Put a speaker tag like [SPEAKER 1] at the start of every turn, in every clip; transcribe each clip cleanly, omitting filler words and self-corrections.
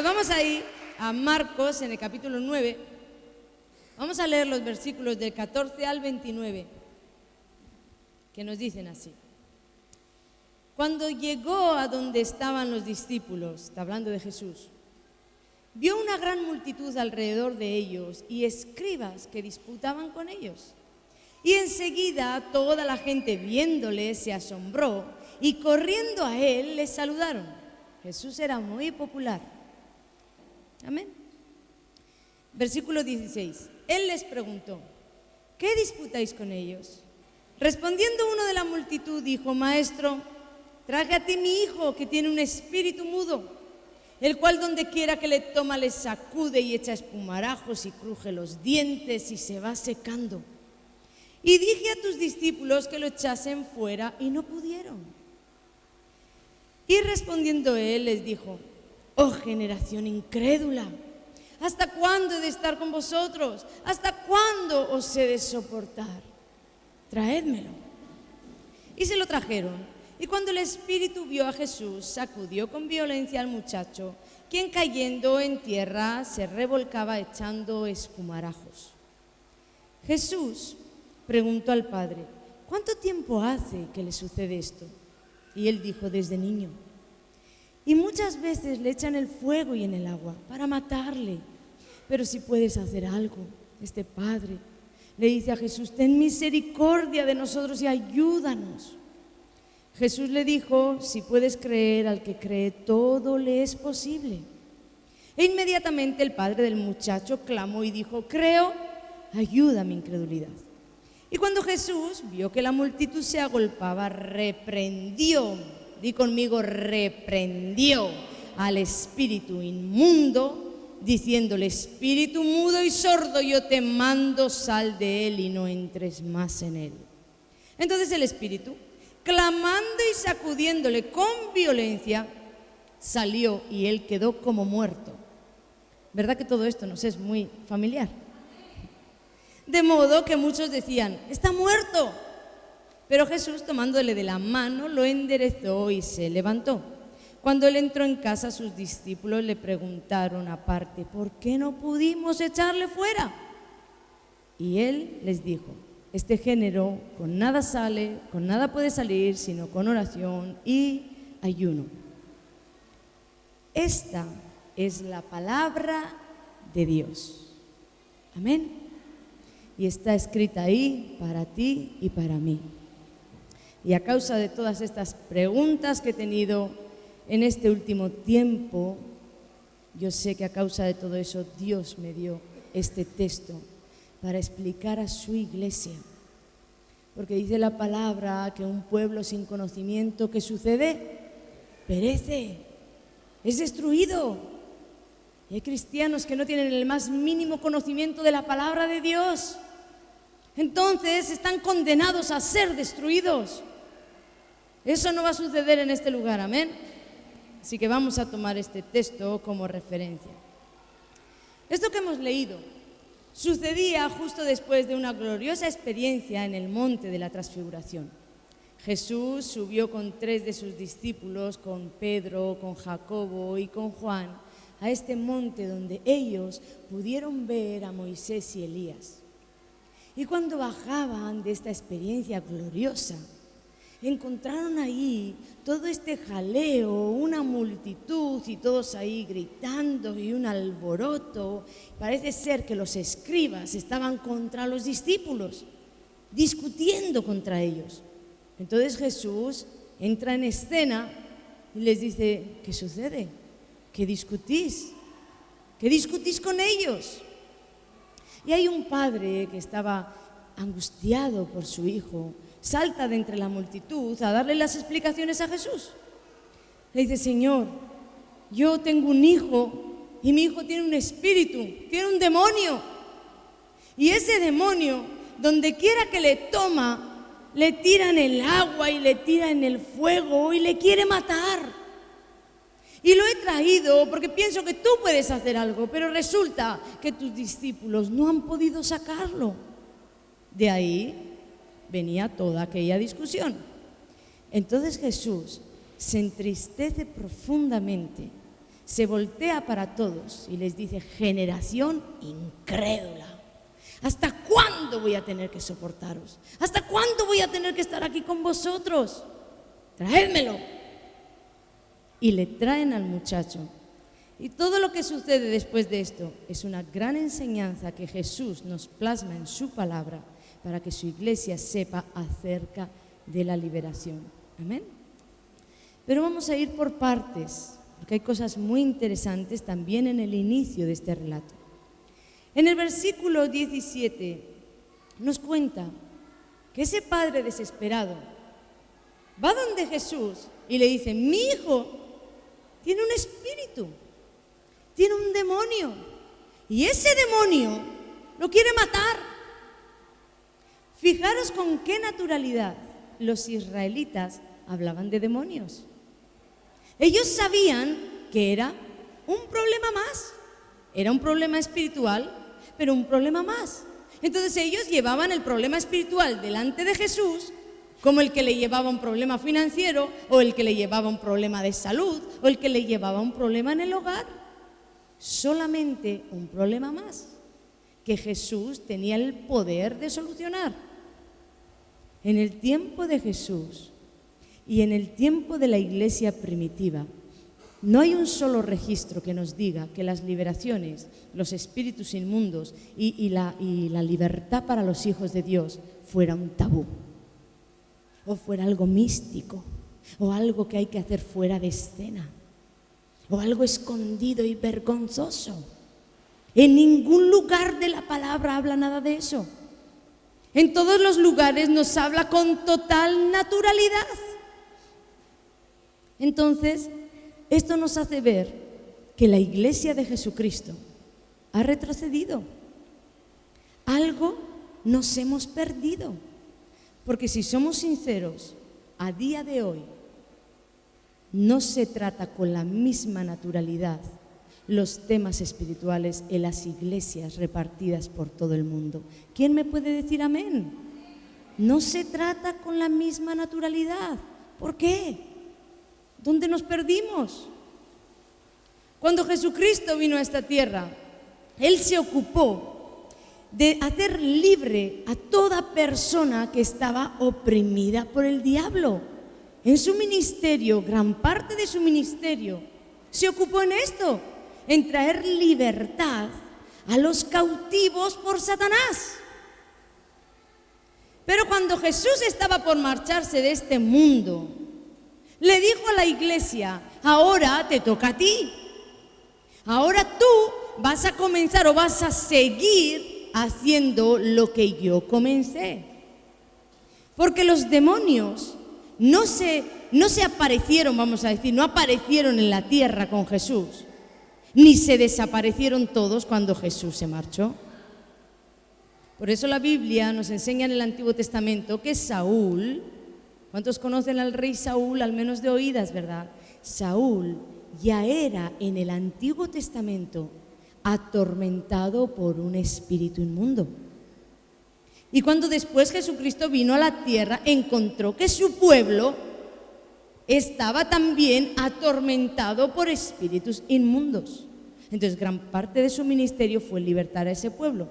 [SPEAKER 1] Pues vamos a ir a Marcos en el capítulo 9. Vamos a leer los versículos del 14 al 29, que nos dicen así. Cuando llegó a donde estaban los discípulos, está hablando de Jesús, vio una gran multitud alrededor de ellos y escribas que disputaban con ellos. Y enseguida toda la gente viéndole se asombró y corriendo a él le saludaron. Jesús era muy popular. Amén. Versículo 16. Él les preguntó: ¿qué disputáis con ellos? Respondiendo uno de la multitud dijo: Maestro, traje a ti mi hijo que tiene un espíritu mudo, el cual donde quiera que le toma le sacude y echa espumarajos y cruje los dientes y se va secando. Y dije a tus discípulos que lo echasen fuera y no pudieron. Y respondiendo él les dijo: oh generación incrédula, ¿hasta cuándo he de estar con vosotros? ¿Hasta cuándo os he de soportar? Traédmelo. Y se lo trajeron. Y cuando el espíritu vio a Jesús, sacudió con violencia al muchacho, quien cayendo en tierra se revolcaba echando espumarajos. Jesús preguntó al padre: ¿cuánto tiempo hace que le sucede esto? Y él dijo: desde niño. Y muchas veces le echan el fuego y en el agua para matarle. Pero si puedes hacer algo, este padre le dice a Jesús: ten misericordia de nosotros y ayúdanos. Jesús le dijo: si puedes creer, al que cree todo le es posible. E inmediatamente el padre del muchacho clamó y dijo: creo, ayuda mi incredulidad. Y cuando Jesús vio que la multitud se agolpaba, reprendió, di conmigo, reprendió al espíritu inmundo, diciéndole: espíritu mudo y sordo, yo te mando, sal de él y no entres más en él. Entonces el espíritu, clamando y sacudiéndole con violencia, salió y él quedó como muerto. ¿Verdad que todo esto nos es muy familiar? De modo que muchos decían: está muerto. Pero Jesús, tomándole de la mano, lo enderezó y se levantó. Cuando él entró en casa, sus discípulos le preguntaron aparte: ¿por qué no pudimos echarle fuera? Y él les dijo: este género con nada sale, con nada puede salir, sino con oración y ayuno. Esta es la palabra de Dios. Amén. Y está escrita ahí para ti y para mí. Y a causa de todas estas preguntas que he tenido en este último tiempo, yo sé que a causa de todo eso Dios me dio este texto para explicar a su iglesia. Porque dice la palabra que un pueblo sin conocimiento, ¿qué sucede? Perece, es destruido. Y hay cristianos que no tienen el más mínimo conocimiento de la palabra de Dios. Entonces están condenados a ser destruidos. Eso no va a suceder en este lugar, amén. Así que vamos a tomar este texto como referencia. Esto que hemos leído sucedía justo después de una gloriosa experiencia en el monte de la transfiguración. Jesús subió con 3 de sus discípulos, con Pedro, con Jacobo y con Juan, a este monte donde ellos pudieron ver a Moisés y Elías. Y cuando bajaban de esta experiencia gloriosa, encontraron ahí todo este jaleo, una multitud y todos ahí gritando y un alboroto. Parece ser que los escribas estaban contra los discípulos, discutiendo contra ellos. Entonces Jesús entra en escena y les dice: ¿qué sucede? ¿Qué discutís? ¿Qué discutís con ellos? Y hay un padre que estaba angustiado por su hijo, salta de entre la multitud a darle las explicaciones a Jesús. Le dice: Señor, yo tengo un hijo y mi hijo tiene un espíritu, tiene un demonio. Y ese demonio, donde quiera que le toma, le tira en el agua y le tira en el fuego y le quiere matar. Y lo he traído porque pienso que tú puedes hacer algo, pero resulta que tus discípulos no han podido sacarlo. De ahí venía toda aquella discusión. Entonces Jesús se entristece profundamente, se voltea para todos y les dice: generación incrédula, ¿hasta cuándo voy a tener que soportaros? ¿Hasta cuándo voy a tener que estar aquí con vosotros? Traédmelo. Y le traen al muchacho. Y todo lo que sucede después de esto es una gran enseñanza que Jesús nos plasma en su palabra para que su iglesia sepa acerca de la liberación. Amén. Pero vamos a ir por partes, porque hay cosas muy interesantes también en el inicio de este relato. En el versículo 17 nos cuenta que ese padre desesperado va donde Jesús y le dice: mi hijo tiene un espíritu, tiene un demonio, y ese demonio lo quiere matar. Fijaros con qué naturalidad los israelitas hablaban de demonios. Ellos sabían que era un problema más, era un problema espiritual, pero un problema más. Entonces ellos llevaban el problema espiritual delante de Jesús, como el que le llevaba un problema financiero, o el que le llevaba un problema de salud, o el que le llevaba un problema en el hogar. Solamente un problema más, que Jesús tenía el poder de solucionar. En el tiempo de Jesús y en el tiempo de la iglesia primitiva, no hay un solo registro que nos diga que las liberaciones, los espíritus inmundos y la libertad para los hijos de Dios fuera un tabú, o fuera algo místico, o algo que hay que hacer fuera de escena, o algo escondido y vergonzoso. En ningún lugar de la palabra habla nada de eso. En todos los lugares nos habla con total naturalidad. Entonces, esto nos hace ver que la iglesia de Jesucristo ha retrocedido. Algo nos hemos perdido. Porque si somos sinceros, a día de hoy no se trata con la misma naturalidad los temas espirituales en las iglesias repartidas por todo el mundo. ¿Quién me puede decir amén? No se trata con la misma naturalidad. ¿Por qué? ¿Dónde nos perdimos? Cuando Jesucristo vino a esta tierra, Él se ocupó de hacer libre a toda persona que estaba oprimida por el diablo. En su ministerio, gran parte de su ministerio, se ocupó en esto, en traer libertad a los cautivos por Satanás. Pero cuando Jesús estaba por marcharse de este mundo, le dijo a la iglesia: ahora te toca a ti. Ahora tú vas a comenzar o vas a seguir haciendo lo que yo comencé. Porque los demonios no se aparecieron, vamos a decir, no aparecieron en la tierra con Jesús, ni se desaparecieron todos cuando Jesús se marchó. Por eso la Biblia nos enseña en el Antiguo Testamento que Saúl, ¿cuántos conocen al rey Saúl? Al menos de oídas, ¿verdad? Saúl ya era en el Antiguo Testamento atormentado por un espíritu inmundo. Y cuando después Jesucristo vino a la tierra, encontró que su pueblo estaba también atormentado por espíritus inmundos. Entonces gran parte de su ministerio fue libertar a ese pueblo.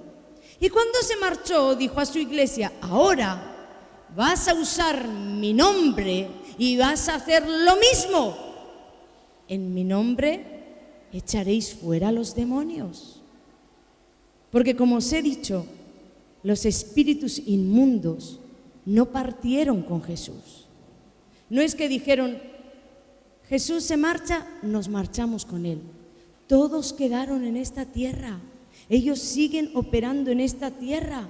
[SPEAKER 1] Y cuando se marchó, dijo a su iglesia: ahora vas a usar mi nombre y vas a hacer lo mismo. En mi nombre echaréis fuera a los demonios. Porque como os he dicho, los espíritus inmundos no partieron con Jesús. No es que dijeron: Jesús se marcha, nos marchamos con Él. Todos quedaron en esta tierra. Ellos siguen operando en esta tierra.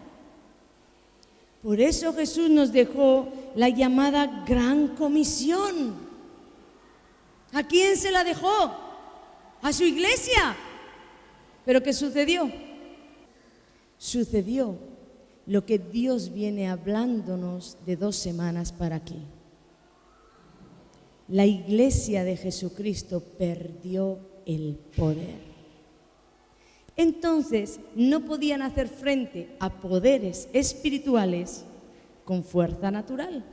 [SPEAKER 1] Por eso Jesús nos dejó la llamada Gran Comisión. ¿A quién se la dejó? A su iglesia. ¿Pero qué sucedió? Sucedió lo que Dios viene hablándonos de 2 semanas para aquí. La iglesia de Jesucristo perdió el poder. Entonces no podían hacer frente a poderes espirituales con fuerza natural.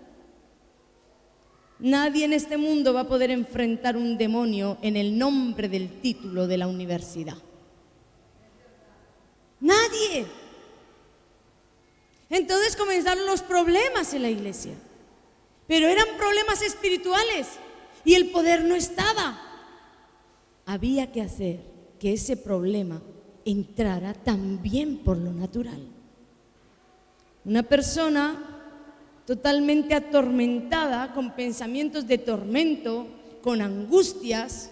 [SPEAKER 1] Nadie en este mundo va a poder enfrentar un demonio en el nombre del título de la universidad. Nadie. Entonces comenzaron los problemas en la iglesia, pero eran problemas espirituales y el poder no estaba. Había que hacer que ese problema entrara también por lo natural. Una persona totalmente atormentada, con pensamientos de tormento, con angustias,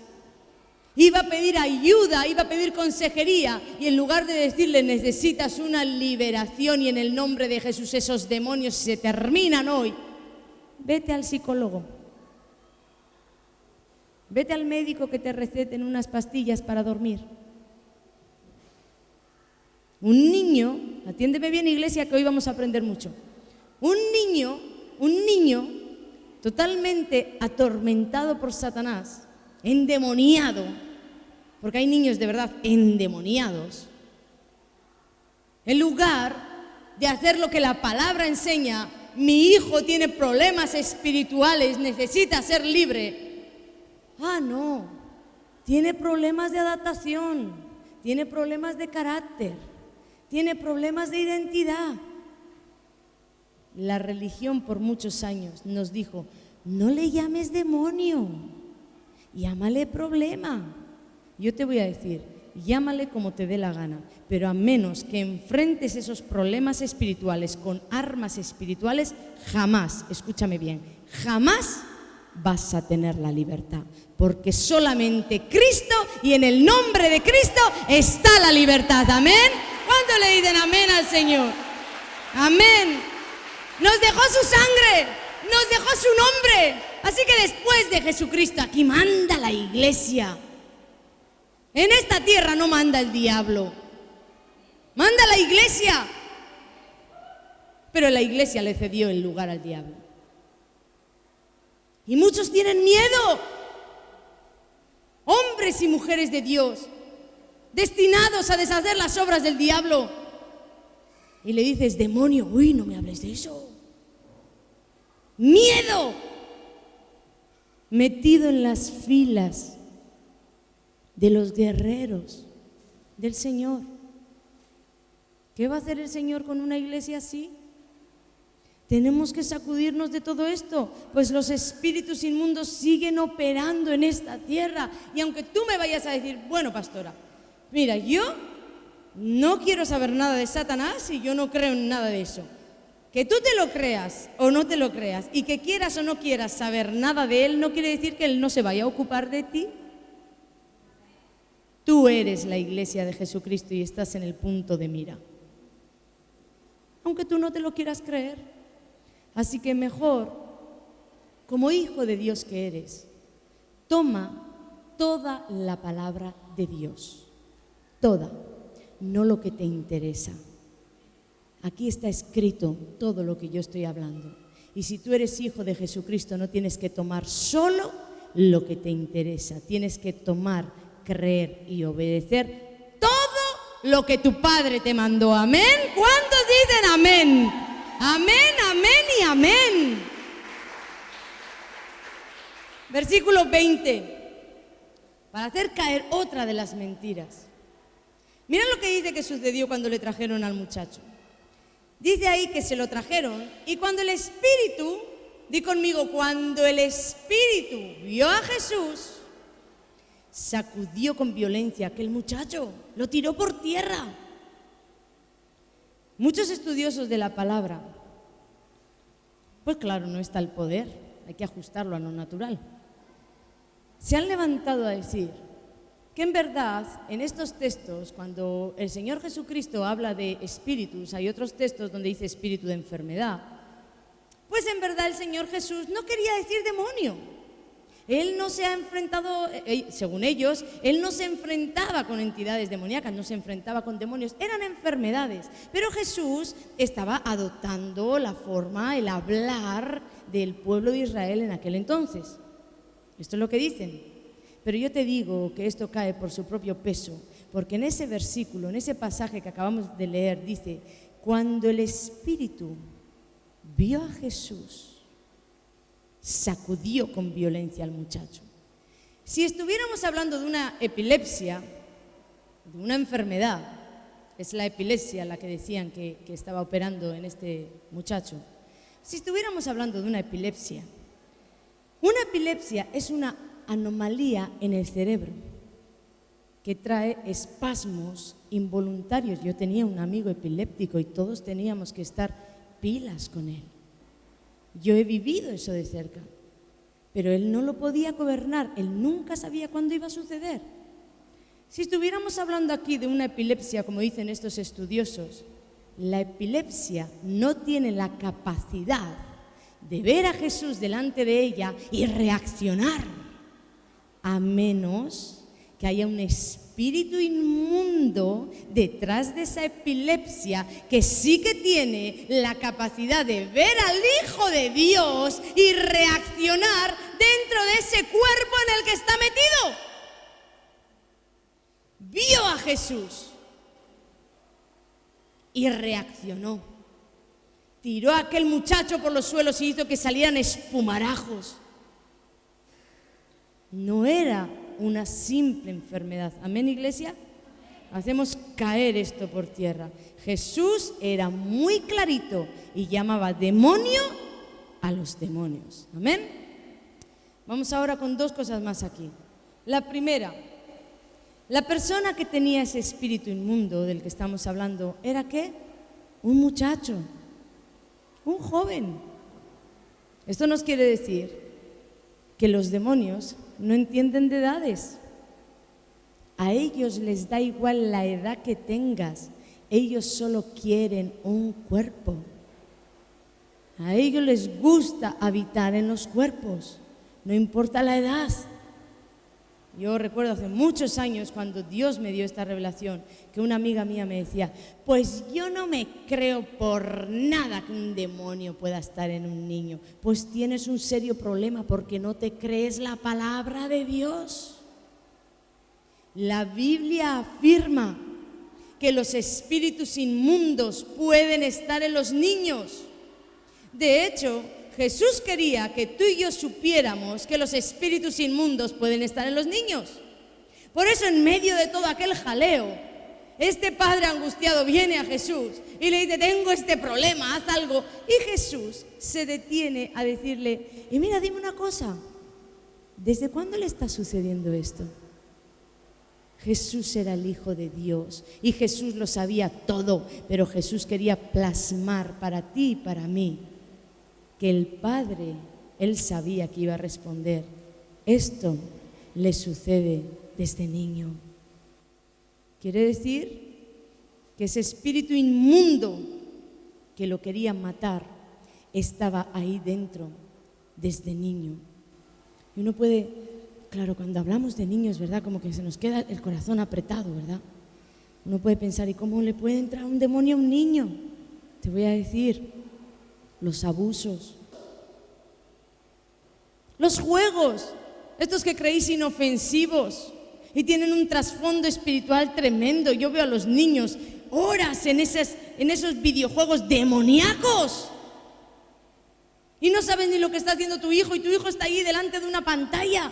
[SPEAKER 1] iba a pedir ayuda, iba a pedir consejería, y en lugar de decirle necesitas una liberación y en el nombre de Jesús esos demonios se terminan hoy, vete al psicólogo, vete al médico que te receten unas pastillas para dormir. Un niño, atiéndeme bien iglesia que hoy vamos a aprender mucho, un niño totalmente atormentado por Satanás, endemoniado, porque hay niños de verdad endemoniados, en lugar de hacer lo que la palabra enseña, mi hijo tiene problemas espirituales, necesita ser libre. Ah, no, tiene problemas de adaptación, tiene problemas de carácter, tiene problemas de identidad. La religión por muchos años nos dijo, no le llames demonio, llámale problema. Yo te voy a decir, llámale como te dé la gana, pero a menos que enfrentes esos problemas espirituales con armas espirituales, jamás, escúchame bien, jamás vas a tener la libertad, porque solamente Cristo y en el nombre de Cristo está la libertad. Amén. ¿Cuánto le dicen amén al Señor? Amén. Nos dejó su sangre, nos dejó su nombre. Así que después de Jesucristo aquí manda la iglesia. En esta tierra no manda el diablo, manda la iglesia. Pero la iglesia le cedió el lugar al diablo. Y muchos tienen miedo. Hombres y mujeres de Dios, destinados a deshacer las obras del diablo. Y le dices, demonio, uy, no me hables de eso. Miedo. Metido en las filas de los guerreros del Señor. ¿Qué va a hacer el Señor con una iglesia así? Tenemos que sacudirnos de todo esto, pues los espíritus inmundos siguen operando en esta tierra. Y aunque tú me vayas a decir, bueno, pastora, mira, yo no quiero saber nada de Satanás y yo no creo en nada de eso. Que tú te lo creas o no te lo creas y que quieras o no quieras saber nada de él, no quiere decir que él no se vaya a ocupar de ti. Tú eres la iglesia de Jesucristo y estás en el punto de mira, aunque tú no te lo quieras creer. Así que mejor, como hijo de Dios que eres, toma toda la palabra de Dios, toda, no lo que te interesa. Aquí está escrito todo lo que yo estoy hablando. Y si tú eres hijo de Jesucristo, no tienes que tomar solo lo que te interesa. Tienes que tomar, creer y obedecer todo lo que tu Padre te mandó. ¿Amén? ¿Cuántos dicen amén? Amén, amén y amén. Versículo 20. Para hacer caer otra de las mentiras. Miren lo que dice que sucedió cuando le trajeron al muchacho. Dice ahí que se lo trajeron y cuando el Espíritu, di conmigo, cuando el Espíritu vio a Jesús, sacudió con violencia a aquel muchacho, lo tiró por tierra. Muchos estudiosos de la palabra, pues claro, no está el poder, hay que ajustarlo a lo natural, se han levantado a decir que en verdad en estos textos, cuando el Señor Jesucristo habla de espíritus, hay otros textos donde dice espíritu de enfermedad, pues en verdad el Señor Jesús no quería decir demonio. Él no se ha enfrentado, según ellos, Él no se enfrentaba con entidades demoníacas, no se enfrentaba con demonios, eran enfermedades. Pero Jesús estaba adoptando la forma, el hablar del pueblo de Israel en aquel entonces. Esto es lo que dicen. Pero yo te digo que esto cae por su propio peso, porque en ese versículo, en ese pasaje que acabamos de leer, dice, cuando el Espíritu vio a Jesús, sacudió con violencia al muchacho. Si estuviéramos hablando de una epilepsia, de una enfermedad, es la epilepsia la que decían que estaba operando en este muchacho. Si estuviéramos hablando de una epilepsia es una anomalía en el cerebro que trae espasmos involuntarios. Yo tenía un amigo epiléptico y todos teníamos que estar pilas con él. Yo he vivido eso de cerca, pero él no lo podía gobernar, él nunca sabía cuándo iba a suceder. Si estuviéramos hablando aquí de una epilepsia, como dicen estos estudiosos, la epilepsia no tiene la capacidad de ver a Jesús delante de ella y reaccionar, a menos que haya un espíritu inmundo detrás de esa epilepsia que sí que tiene la capacidad de ver al Hijo de Dios y reaccionar dentro de ese cuerpo en el que está metido. Vio a Jesús y reaccionó. Tiró a aquel muchacho por los suelos y hizo que salieran espumarajos. No era una simple enfermedad. ¿Amén, iglesia? Hacemos caer esto por tierra. Jesús era muy clarito y llamaba demonio a los demonios. ¿Amén? Vamos ahora con dos cosas más aquí. La primera, la persona que tenía ese espíritu inmundo del que estamos hablando, ¿era qué? Un muchacho, un joven. Esto nos quiere decir que los demonios no entienden de edades. A ellos les da igual la edad que tengas. Ellos solo quieren un cuerpo. A ellos les gusta habitar en los cuerpos, no importa la edad. Yo recuerdo hace muchos años cuando Dios me dio esta revelación, que una amiga mía me decía, pues yo no me creo por nada que un demonio pueda estar en un niño. Pues tienes un serio problema porque no te crees la palabra de Dios. La Biblia afirma que los espíritus inmundos pueden estar en los niños. De hecho, Jesús quería que tú y yo supiéramos que los espíritus inmundos pueden estar en los niños. Por eso, en medio de todo aquel jaleo, este padre angustiado viene a Jesús y le dice, tengo este problema, haz algo. Y Jesús se detiene a decirle, y mira, dime una cosa, ¿desde cuándo le está sucediendo esto? Jesús era el Hijo de Dios y Jesús lo sabía todo, pero Jesús quería plasmar para ti y para mí que el Padre, Él sabía que iba a responder. Esto le sucede desde niño. Quiere decir que ese espíritu inmundo que lo quería matar estaba ahí dentro desde niño. Y uno puede, claro, cuando hablamos de niños, ¿verdad? Como que se nos queda el corazón apretado, ¿verdad? Uno puede pensar, ¿y cómo le puede entrar un demonio a un niño? Te voy a decir, los abusos, los juegos, estos que creéis inofensivos y tienen un trasfondo espiritual tremendo. Yo veo a los niños horas en esos videojuegos demoníacos y no sabes ni lo que está haciendo tu hijo y tu hijo está ahí delante de una pantalla,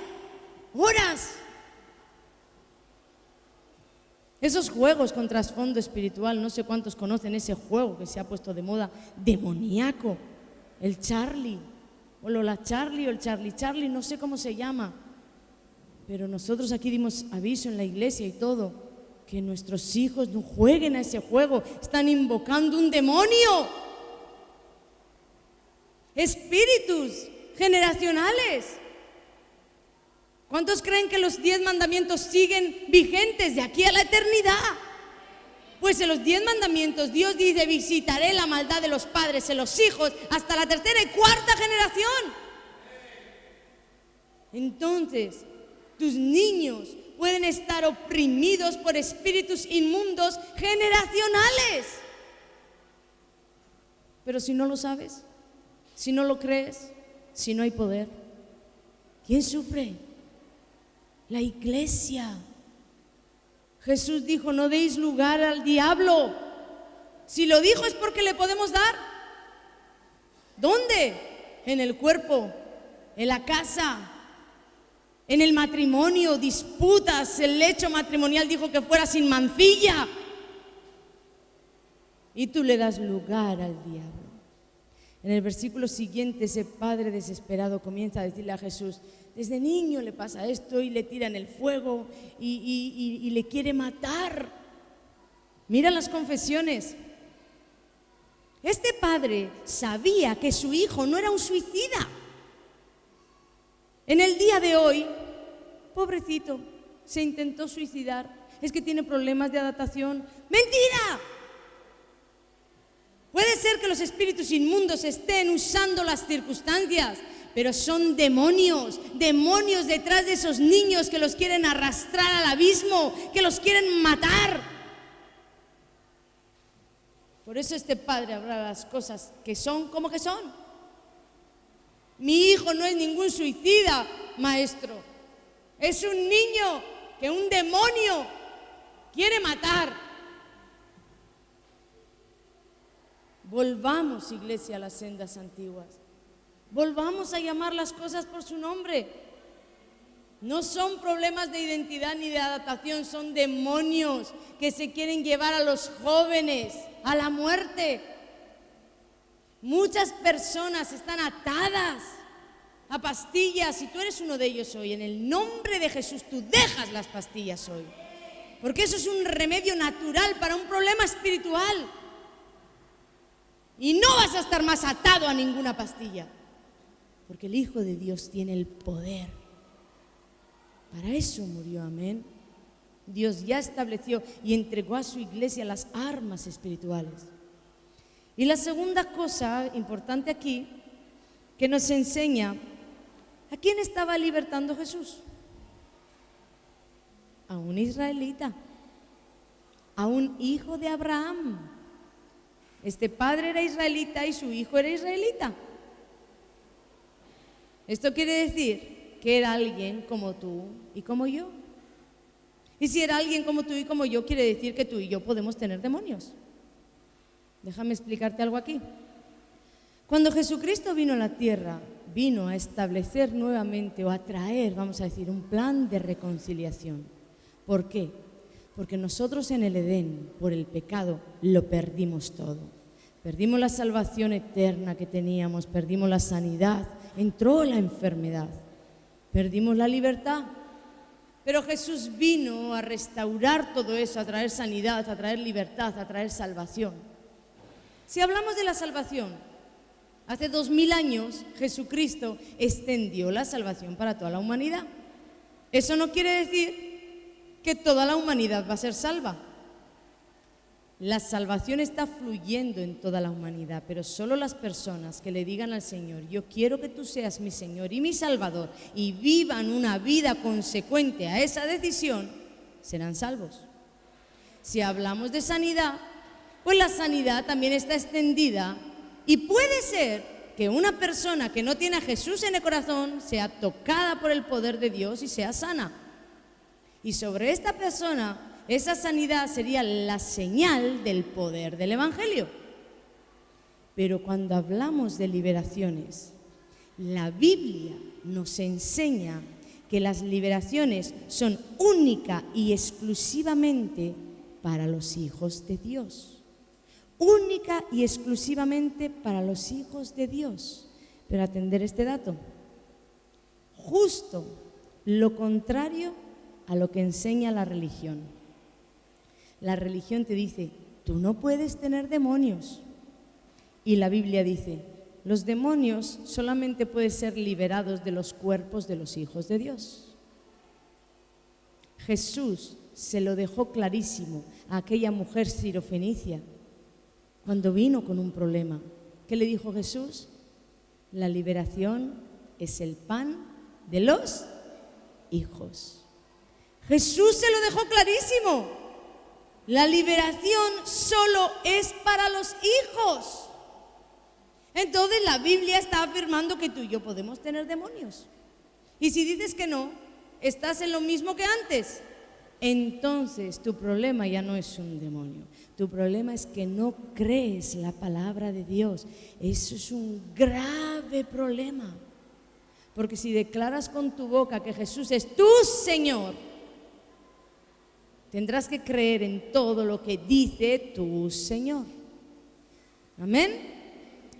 [SPEAKER 1] horas. Esos juegos con trasfondo espiritual, no sé cuántos conocen ese juego que se ha puesto de moda, demoníaco, el Charlie, o Lola Charlie, o el Charlie, no sé cómo se llama, pero nosotros aquí dimos aviso en la iglesia y todo, que nuestros hijos no jueguen a ese juego, están invocando un demonio, espíritus generacionales. ¿Cuántos creen que los 10 mandamientos siguen vigentes de aquí a la eternidad? Pues en los 10 mandamientos Dios dice, visitaré la maldad de los padres en los hijos hasta la 3ª y 4ª generación. Entonces, tus niños pueden estar oprimidos por espíritus inmundos generacionales. Pero si no lo sabes, si no lo crees, si no hay poder, ¿quién sufre? La iglesia. Jesús dijo, no deis lugar al diablo. Si lo dijo es porque le podemos dar. ¿Dónde? En el cuerpo en la casa, en el matrimonio, disputas, el lecho matrimonial dijo que fuera sin mancilla. Y tú le das lugar al diablo. En el versículo siguiente, ese padre desesperado comienza a decirle a Jesús: desde niño le pasa esto y le tira en el fuego y le quiere matar. Mira las confesiones. Este padre sabía que su hijo no era un suicida. En el día de hoy, pobrecito, se intentó suicidar. Es que tiene problemas de adaptación. ¡Mentira! Puede ser que los espíritus inmundos estén usando las circunstancias, pero son demonios, demonios detrás de esos niños que los quieren arrastrar al abismo, que los quieren matar. Por eso este padre habla las cosas que son como que son. Mi hijo no es ningún suicida, maestro. Es un niño que un demonio quiere matar. Volvamos, iglesia, a las sendas antiguas. Volvamos a llamar las cosas por su nombre. No son problemas de identidad ni de adaptación, son demonios que se quieren llevar a los jóvenes a la muerte. Muchas personas están atadas a pastillas y tú eres uno de ellos hoy. En el nombre de Jesús, tú dejas las pastillas hoy, porque eso es un remedio natural para un problema espiritual. Y no vas a estar más atado a ninguna pastilla, porque el Hijo de Dios tiene el poder. Para eso murió, amén. Dios ya estableció y entregó a su iglesia las armas espirituales. Y la segunda cosa importante aquí, que nos enseña, ¿a quién estaba libertando Jesús? A un israelita, a un hijo de Abraham. Este padre era israelita y su hijo era israelita. Esto quiere decir que era alguien como tú y como yo. Y si era alguien como tú y como yo, quiere decir que tú y yo podemos tener demonios. Déjame explicarte algo aquí. Cuando Jesucristo vino a la tierra, vino a establecer nuevamente o a traer, vamos a decir, un plan de reconciliación. ¿Por qué? Porque nosotros en el Edén, por el pecado, lo perdimos todo. Perdimos la salvación eterna que teníamos, perdimos la sanidad, entró la enfermedad, perdimos la libertad. Pero Jesús vino a restaurar todo eso, a traer sanidad, a traer libertad, a traer salvación. Si hablamos de la salvación, hace 2000 años Jesucristo extendió la salvación para toda la humanidad. Eso no quiere decir que toda la humanidad va a ser salva. La salvación está fluyendo en toda la humanidad, pero solo las personas que le digan al Señor: yo quiero que tú seas mi Señor y mi Salvador, y vivan una vida consecuente a esa decisión, serán salvos. Si hablamos de sanidad, pues la sanidad también está extendida, y puede ser que una persona que no tiene a Jesús en el corazón sea tocada por el poder de Dios y sea sana. Y sobre esta persona, esa sanidad sería la señal del poder del Evangelio. Pero cuando hablamos de liberaciones, la Biblia nos enseña que las liberaciones son única y exclusivamente para los hijos de Dios. Única y exclusivamente para los hijos de Dios. Pero atender este dato, justo lo contrario a lo que enseña la religión. La religión te dice: tú no puedes tener demonios. Y la Biblia dice: los demonios solamente pueden ser liberados de los cuerpos de los hijos de Dios. Jesús se lo dejó clarísimo a aquella mujer sirofenicia cuando vino con un problema. ¿Qué le dijo Jesús? La liberación es el pan de los hijos. Jesús se lo dejó clarísimo. La liberación solo es para los hijos. Entonces la Biblia está afirmando que tú y yo podemos tener demonios. Y si dices que no, estás en lo mismo que antes. Entonces tu problema ya no es un demonio. Tu problema es que no crees la palabra de Dios. Eso es un grave problema. Porque si declaras con tu boca que Jesús es tu Señor, tendrás que creer en todo lo que dice tu Señor. Amén.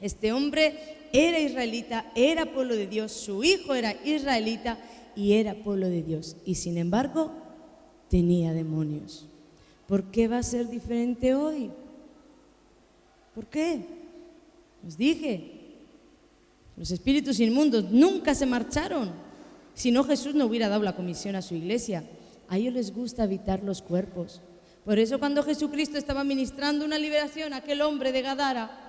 [SPEAKER 1] Este hombre era israelita, era pueblo de Dios, su hijo era israelita y era pueblo de Dios. Y sin embargo, tenía demonios. ¿Por qué va a ser diferente hoy? ¿Por qué? Os dije, los espíritus inmundos nunca se marcharon. Si no, Jesús no hubiera dado la comisión a su iglesia. A ellos les gusta habitar los cuerpos. Por eso cuando Jesucristo estaba ministrando una liberación a aquel hombre de Gadara,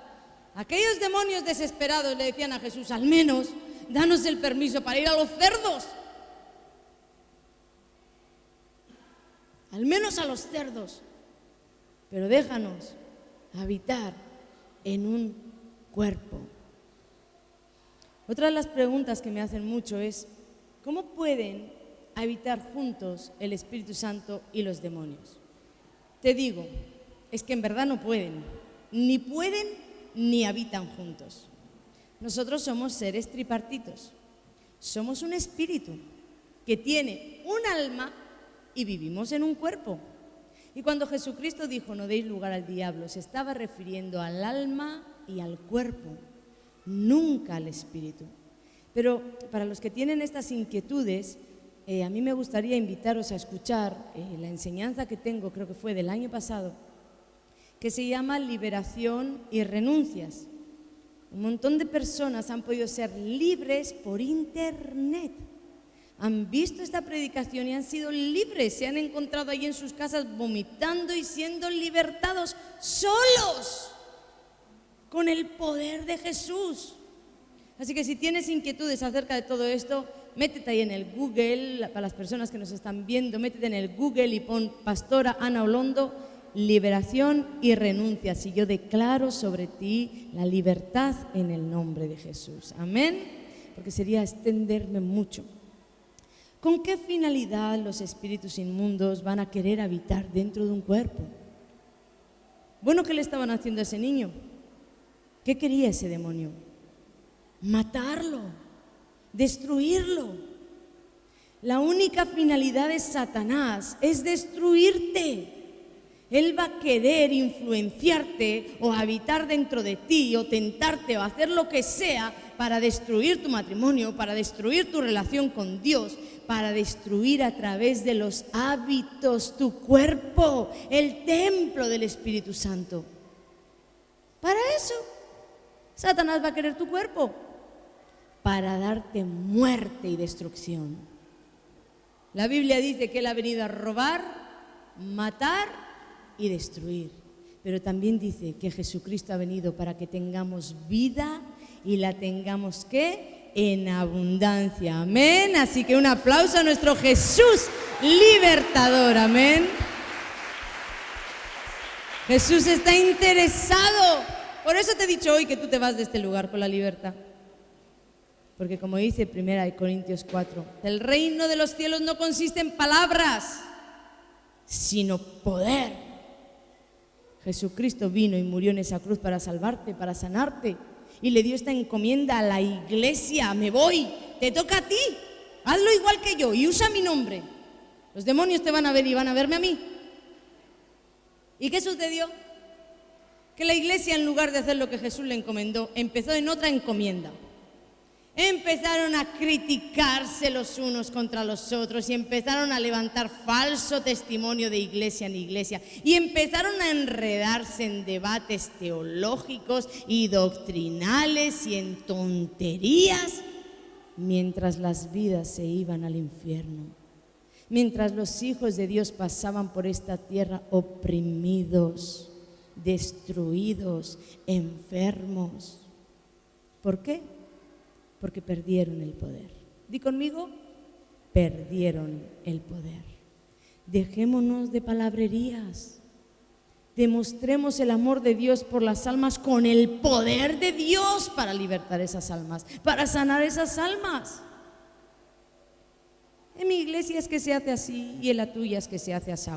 [SPEAKER 1] aquellos demonios desesperados le decían a Jesús: al menos danos el permiso para ir a los cerdos. Al menos a los cerdos. Pero déjanos habitar en un cuerpo. Otra de las preguntas que me hacen mucho es: ¿cómo pueden habitar juntos el Espíritu Santo y los demonios? Te digo, es que en verdad no pueden ni habitan juntos. Nosotros somos seres tripartitos. Somos un espíritu que tiene un alma y vivimos en un cuerpo. Y cuando Jesucristo dijo: no deis lugar al diablo, se estaba refiriendo al alma y al cuerpo, nunca al espíritu. Pero para los que tienen estas inquietudes, a mí me gustaría invitaros a escuchar la enseñanza que tengo, creo que fue del año pasado, que se llama Liberación y Renuncias. Un montón de personas han podido ser libres por internet. Han visto esta predicación y han sido libres, se han encontrado ahí en sus casas vomitando y siendo libertados solos con el poder de Jesús. Así que si tienes inquietudes acerca de todo esto, métete ahí en el Google, para las personas que nos están viendo, métete en el Google y pon Pastora Ana Olondo, liberación y renuncias. Y yo declaro sobre ti la libertad en el nombre de Jesús. Amén. Porque sería extenderme mucho. ¿Con qué finalidad los espíritus inmundos van a querer habitar dentro de un cuerpo? Bueno, ¿qué le estaban haciendo a ese niño? ¿Qué quería ese demonio? Matarlo, destruirlo. La única finalidad de Satanás es destruirte. Él va a querer influenciarte o habitar dentro de ti o tentarte o hacer lo que sea para destruir tu matrimonio, para destruir tu relación con Dios, para destruir a través de los hábitos tu cuerpo, el templo del Espíritu Santo. Para eso, Satanás va a querer tu cuerpo, para darte muerte y destrucción. La Biblia dice que Él ha venido a robar, matar y destruir. Pero también dice que Jesucristo ha venido para que tengamos vida y la tengamos ¿qué? En abundancia. Amén. Así que un aplauso a nuestro Jesús libertador. Amén. Jesús está interesado. Por eso te he dicho hoy que tú te vas de este lugar con la libertad. Porque como dice 1 Corintios 4, el reino de los cielos no consiste en palabras, sino poder. Jesucristo vino y murió en esa cruz para salvarte, para sanarte. Y le dio esta encomienda a la iglesia: me voy, te toca a ti, hazlo igual que yo y usa mi nombre. Los demonios te van a ver y van a verme a mí. ¿Y qué sucedió? Que la iglesia, en lugar de hacer lo que Jesús le encomendó, empezó en otra encomienda. Empezaron a criticarse los unos contra los otros y empezaron a levantar falso testimonio de iglesia en iglesia y empezaron a enredarse en debates teológicos y doctrinales y en tonterías, mientras las vidas se iban al infierno, mientras los hijos de Dios pasaban por esta tierra oprimidos, destruidos, enfermos. ¿Por qué? Porque perdieron el poder. Di conmigo, perdieron el poder. Dejémonos de palabrerías. Demostremos el amor de Dios por las almas con el poder de Dios para libertar esas almas, para sanar esas almas. En mi iglesia es que se hace así y en la tuya es que se hace así.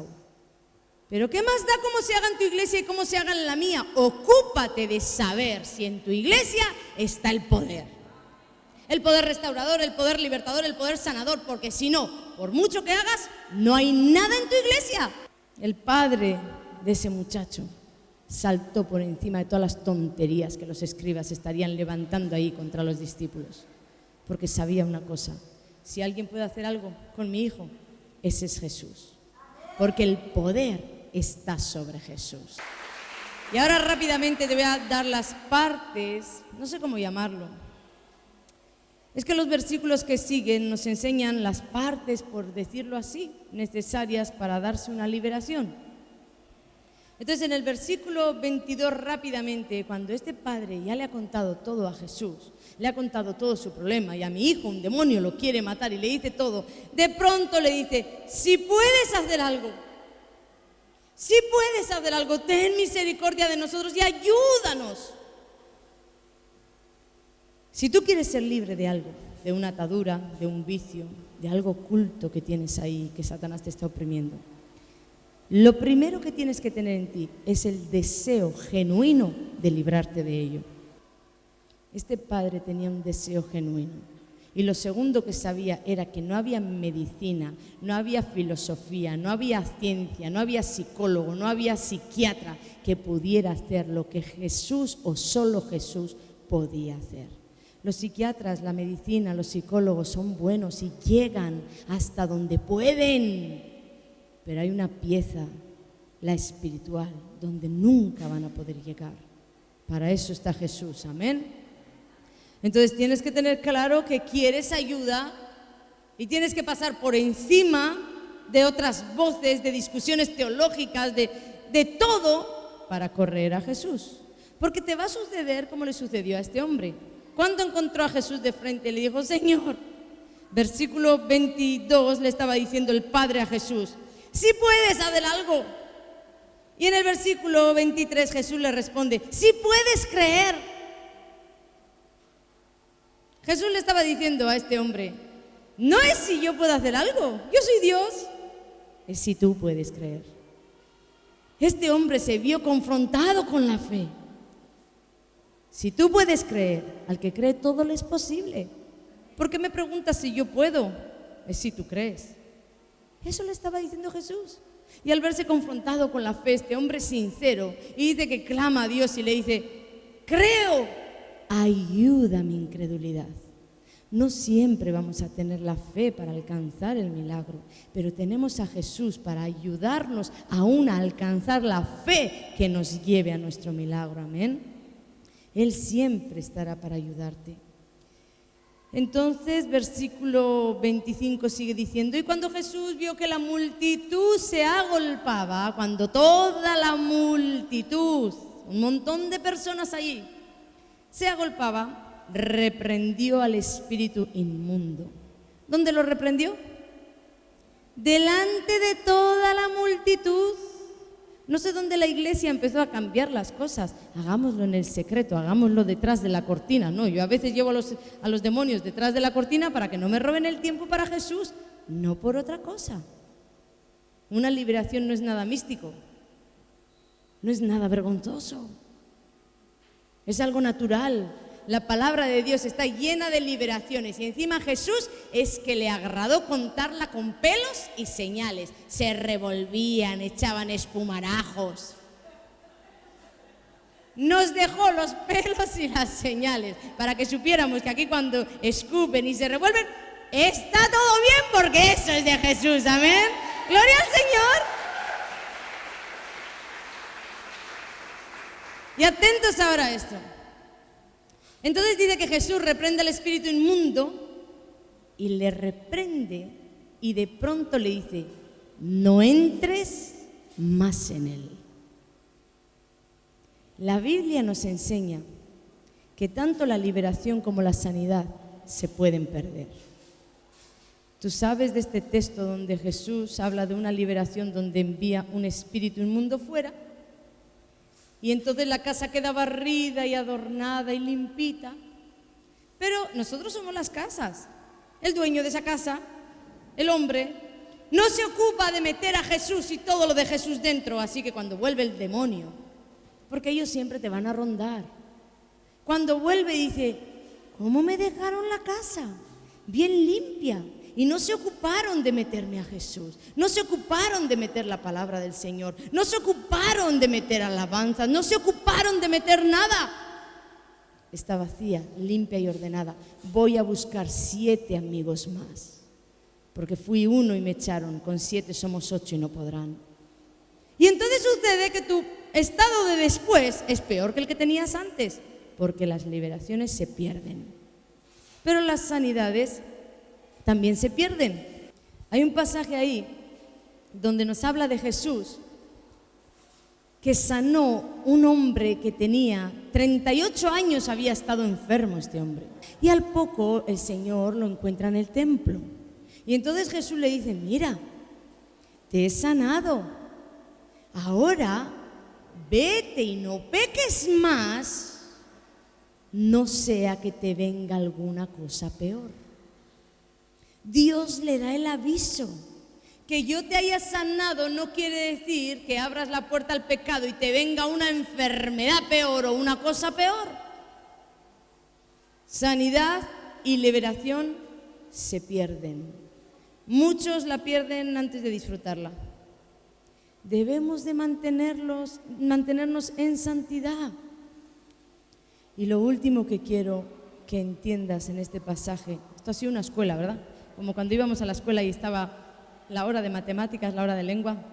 [SPEAKER 1] Pero ¿qué más da cómo se haga en tu iglesia y cómo se haga en la mía? Ocúpate de saber si en tu iglesia está el poder. el poder restaurador, el poder libertador, el poder sanador, porque si no, por mucho que hagas, no hay nada en tu iglesia. El padre de ese muchacho saltó por encima de todas las tonterías que los escribas estarían levantando ahí contra los discípulos, porque sabía una cosa: si alguien puede hacer algo con mi hijo, ese es Jesús, porque el poder está sobre Jesús. Y ahora rápidamente te voy a dar las partes, no sé cómo llamarlo. Es que los versículos que siguen nos enseñan las partes, por decirlo así, necesarias para darse una liberación. Entonces, en el versículo 22, rápidamente, cuando este padre ya le ha contado todo a Jesús, le ha contado todo su problema, y a mi hijo un demonio lo quiere matar y le dice todo, de pronto le dice: si puedes hacer algo, si puedes hacer algo, ten misericordia de nosotros y ayúdanos. Si tú quieres ser libre de algo, de una atadura, de un vicio, de algo oculto que tienes ahí, que Satanás te está oprimiendo, lo primero que tienes que tener en ti es el deseo genuino de librarte de ello. Este padre tenía un deseo genuino. Y lo segundo que sabía era que no había medicina, no había filosofía, no había ciencia, no había psicólogo, no había psiquiatra que pudiera hacer lo que Jesús o solo Jesús podía hacer. Los psiquiatras, la medicina, los psicólogos son buenos y llegan hasta donde pueden, pero hay una pieza, la espiritual, donde nunca van a poder llegar. Para eso está Jesús, amén. Entonces tienes que tener claro que quieres ayuda y tienes que pasar por encima de otras voces, de discusiones teológicas, de todo, para correr a Jesús. Porque te va a suceder como le sucedió a este hombre. Cuando encontró a Jesús de frente, le dijo: Señor, versículo 22 le estaba diciendo el Padre a Jesús: si puedes hacer algo. Y en el versículo 23 Jesús le responde: si puedes creer. Jesús le estaba diciendo a este hombre: no es si yo puedo hacer algo, yo soy Dios, es si tú puedes creer. Este hombre se vio confrontado con la fe. Si tú puedes creer, al que cree todo le es posible. ¿Por qué me preguntas si yo puedo? Es si tú crees. Eso le estaba diciendo Jesús. Y al verse confrontado con la fe, este hombre sincero, y dice que clama a Dios y le dice: creo, ayuda mi incredulidad. No siempre vamos a tener la fe para alcanzar el milagro, pero tenemos a Jesús para ayudarnos aún a alcanzar la fe que nos lleve a nuestro milagro, amén. Él siempre estará para ayudarte. Entonces, versículo 25 sigue diciendo: y cuando Jesús vio que la multitud se agolpaba, cuando toda la multitud, un montón de personas allí, se agolpaba, reprendió al espíritu inmundo. ¿Dónde lo reprendió? Delante de toda la multitud. No sé dónde la iglesia empezó a cambiar las cosas. Hagámoslo en el secreto, hagámoslo detrás de la cortina. No, yo a veces llevo a los demonios detrás de la cortina para que no me roben el tiempo para Jesús, no por otra cosa. Una liberación no es nada místico, no es nada vergonzoso, es algo natural. La palabra de Dios está llena de liberaciones y encima Jesús es que le agradó contarla con pelos y señales. Se revolvían, echaban espumarajos. Nos dejó los pelos y las señales para que supiéramos que aquí cuando escupen y se revuelven está todo bien, porque eso es de Jesús, amén. Gloria al Señor. Y atentos ahora a esto. Entonces dice que Jesús reprende al espíritu inmundo y le reprende y de pronto le dice: no entres más en él. La Biblia nos enseña que tanto la liberación como la sanidad se pueden perder. Tú sabes de este texto donde Jesús habla de una liberación donde envía un espíritu inmundo fuera. Y entonces la casa queda barrida y adornada y limpita. Pero nosotros somos las casas. El dueño de esa casa, el hombre, no se ocupa de meter a Jesús y todo lo de Jesús dentro. Así que cuando vuelve el demonio, porque ellos siempre te van a rondar, cuando vuelve dice: ¿cómo me dejaron la casa bien limpia? Y no se ocuparon de meterme a Jesús, no se ocuparon de meter la palabra del Señor, no se ocuparon de meter alabanzas, no se ocuparon de meter nada. Está vacía, limpia y ordenada. Voy a buscar 7 amigos más, porque fui 1 y me echaron, con 7 somos 8 y no podrán. Y entonces sucede que tu estado de después es peor que el que tenías antes, porque las liberaciones se pierden, pero las sanidades también se pierden. Hay un pasaje ahí donde nos habla de Jesús que sanó un hombre que tenía 38 años, había estado enfermo este hombre. Y al poco el Señor lo encuentra en el templo. Y entonces Jesús le dice, mira, te he sanado. Ahora vete y no peques más, no sea que te venga alguna cosa peor. Dios le da el aviso. Que yo te haya sanado no quiere decir que abras la puerta al pecado y te venga una enfermedad peor o una cosa peor. Sanidad y liberación se pierden. Muchos la pierden antes de disfrutarla. Debemos de mantenernos en santidad. Y lo último que quiero que entiendas en este pasaje, esto ha sido una escuela, ¿verdad? Como cuando íbamos a la escuela y estaba la hora de matemáticas, la hora de lengua.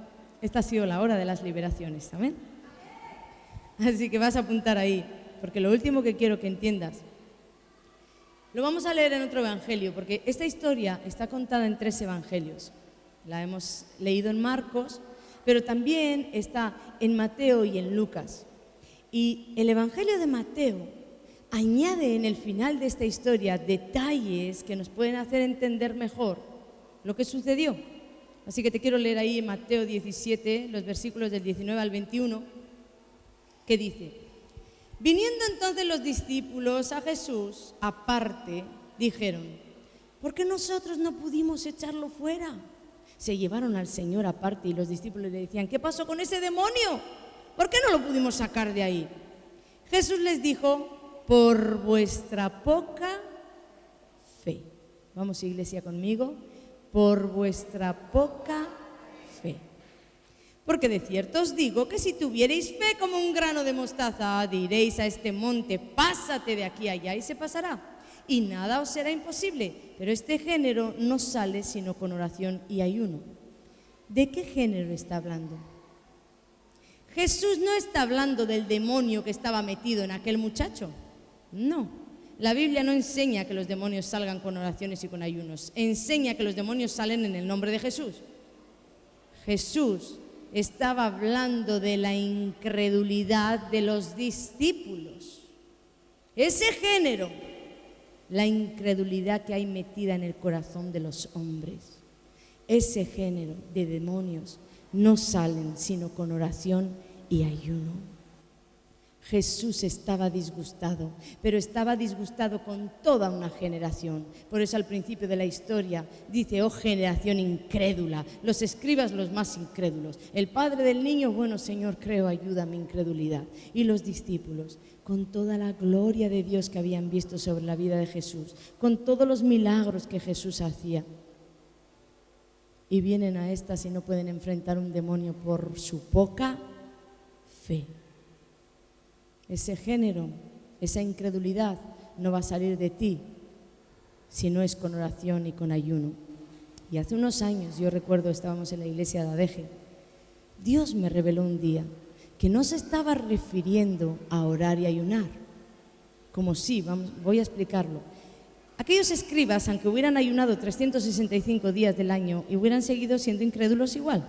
[SPEAKER 1] Esta ha sido la hora de las liberaciones, ¿amén? Así que vas a apuntar ahí, porque lo último que quiero que entiendas, lo vamos a leer en otro evangelio, porque esta historia está contada en 3 evangelios. La hemos leído en Marcos, pero también está en Mateo y en Lucas. Y el evangelio de Mateo añade en el final de esta historia detalles que nos pueden hacer entender mejor lo que sucedió. Así que te quiero leer ahí en Mateo 17, los versículos del 19 al 21, que dice: viniendo entonces los discípulos a Jesús aparte, dijeron: ¿por qué nosotros no pudimos echarlo fuera? Se llevaron al Señor aparte y los discípulos le decían: ¿qué pasó con ese demonio? ¿Por qué no lo pudimos sacar de ahí? Jesús les dijo: por vuestra poca fe. Vamos, iglesia, conmigo. Por vuestra poca fe. Porque de cierto os digo que si tuvierais fe como un grano de mostaza, diréis a este monte: pásate de aquí a allá, y se pasará, y nada os será imposible. Pero este género no sale sino con oración y ayuno. ¿De qué género está hablando? Jesús no está hablando del demonio que estaba metido en aquel muchacho. No, la Biblia no enseña que los demonios salgan con oraciones y con ayunos. Enseña que los demonios salen en el nombre de Jesús. Jesús estaba hablando de la incredulidad de los discípulos. Ese género, la incredulidad que hay metida en el corazón de los hombres, ese género de demonios no salen sino con oración y ayuno. Jesús estaba disgustado, pero estaba disgustado con toda una generación. Por eso al principio de la historia dice: oh generación incrédula, los escribas los más incrédulos. El padre del niño: bueno, Señor, creo, ayuda a mi incredulidad. Y los discípulos, con toda la gloria de Dios que habían visto sobre la vida de Jesús, con todos los milagros que Jesús hacía, y vienen a estas y no pueden enfrentar un demonio por su poca fe. Ese género, esa incredulidad no va a salir de ti si no es con oración y con ayuno. Y hace unos años, yo recuerdo, estábamos en la iglesia de Adeje. Dios me reveló un día que no se estaba refiriendo a orar y ayunar, como sí, voy a explicarlo. Aquellos escribas, aunque hubieran ayunado 365 días del año, y hubieran seguido siendo incrédulos igual.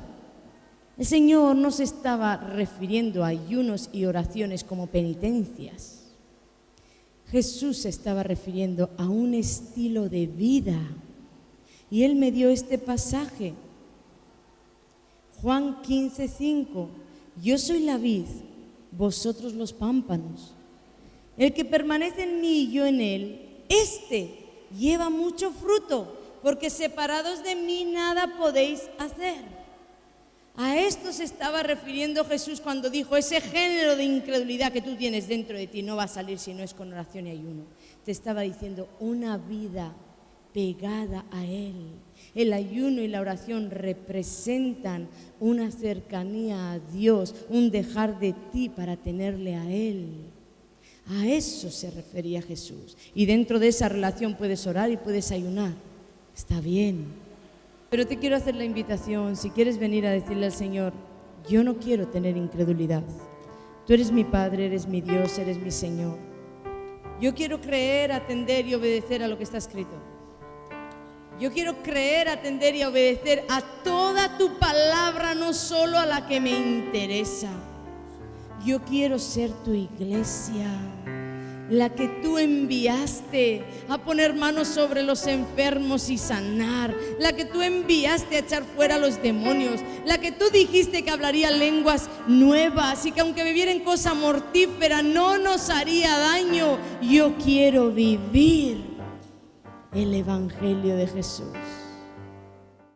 [SPEAKER 1] El Señor no se estaba refiriendo a ayunos y oraciones como penitencias. Jesús se estaba refiriendo a un estilo de vida. Y Él me dio este pasaje. Juan 15:5. Yo soy la vid, vosotros los pámpanos. El que permanece en mí y yo en él, este lleva mucho fruto, porque separados de mí nada podéis hacer. A esto se estaba refiriendo Jesús cuando dijo: ese género de incredulidad que tú tienes dentro de ti no va a salir si no es con oración y ayuno. te estaba diciendo, una vida pegada a Él. El ayuno y la oración representan una cercanía a Dios, un dejar de ti para tenerle a Él. A eso se refería Jesús. Y dentro de esa relación puedes orar y puedes ayunar. Está bien. Pero te quiero hacer la invitación, si quieres venir a decirle al Señor, yo no quiero tener incredulidad. Tú eres mi Padre, eres mi Dios, eres mi Señor. Yo quiero creer, atender y obedecer a lo que está escrito. Yo quiero creer, atender y obedecer a toda tu palabra, no solo a la que me interesa. Yo quiero ser tu iglesia, la que tú enviaste a poner manos sobre los enfermos y sanar, la que tú enviaste a echar fuera a los demonios, la que tú dijiste que hablaría lenguas nuevas y que aunque viviera cosa mortífera no nos haría daño. Yo quiero vivir el Evangelio de Jesús.